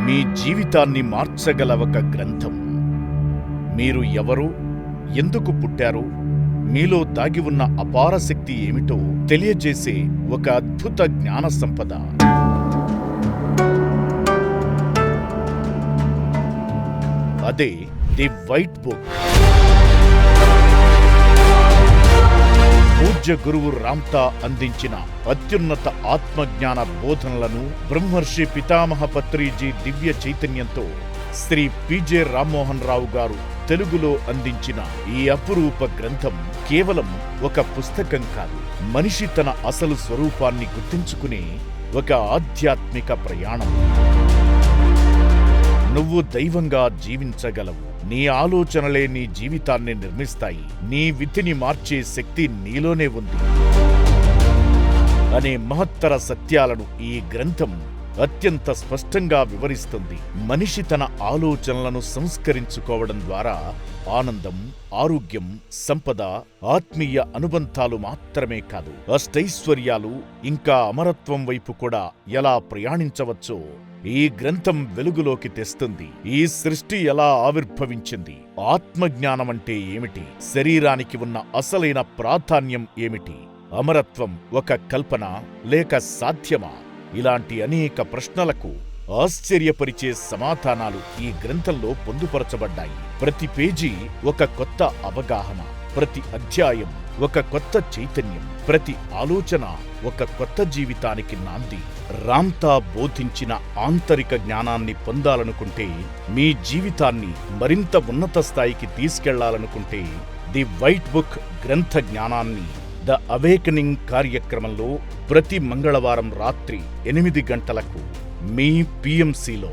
మీ జీవితాన్ని మార్చగల ఒక గ్రంథం. మీరు ఎవరు, ఎందుకు పుట్టారు, మీలో దాగి ఉన్న అపార శక్తి ఏమిటో తెలియజేసే ఒక అద్భుత జ్ఞాన సంపద. అదే ది వైట్ బుక్. పూజ్య గురువు రామ్తా అందించిన అత్యున్నత ఆత్మజ్ఞాన బోధనలను బ్రహ్మర్షి పితామహ పత్రిజీ దివ్య చైతన్యంతో శ్రీ పిజె రామ్మోహన్ రావు గారు తెలుగులో అందించిన ఈ అపురూప గ్రంథం కేవలం ఒక పుస్తకం కాదు, మనిషి తన అసలు స్వరూపాన్ని గుర్తించుకునే ఒక ఆధ్యాత్మిక ప్రయాణం. నువ్వు దైవంగా జీవించగలవు. నీ ఆలోచనలే నీ జీవితాన్ని నిర్మిస్తాయి. నీ విధిని మార్చే శక్తి నీలోనే ఉంది అనే మహత్తర సత్యాలను ఈ గ్రంథం అత్యంత స్పష్టంగా వివరిస్తుంది. మనిషి తన ఆలోచనలను సంస్కరించుకోవడం ద్వారా ఆనందం, ఆరోగ్యం, సంపద, ఆత్మీయ అనుబంధాలు మాత్రమే కాదు, అష్టైశ్వర్యాలు ఇంకా అమరత్వం వైపు కూడా ఎలా ప్రయాణించవచ్చో ఈ గ్రంథం వెలుగులోకి తెస్తుంది. ఈ సృష్టి ఎలా ఆవిర్భవించింది, ఆత్మజ్ఞానమంటే ఏమిటి, శరీరానికి ఉన్న అసలైన ప్రాధాన్యం ఏమిటి, అమరత్వం ఒక కల్పన లేక సాధ్యమా, ఇలాంటి అనేక ప్రశ్నలకు ఆశ్చర్యపరిచే సమాధానాలు ఈ గ్రంథంలో పొందుపరచబడ్డాయి. ప్రతి పేజీ ఒక కొత్త అవగాహన, ప్రతి అధ్యాయం ఒక కొత్త చైతన్యం, ప్రతి ఆలోచన ఒక కొత్త జీవితానికి నాంది. రామ్తా బోధించిన ఆంతరిక జ్ఞానాన్ని పొందాలనుకుంటే, మీ జీవితాన్ని మరింత ఉన్నత స్థాయికి తీసుకెళ్లాలనుకుంటే ది వైట్ బుక్ గ్రంథ జ్ఞానాన్ని ద అవేకనింగ్ కార్యక్రమంలో ప్రతి మంగళవారం రాత్రి 8 గంటలకు మీ PMCలో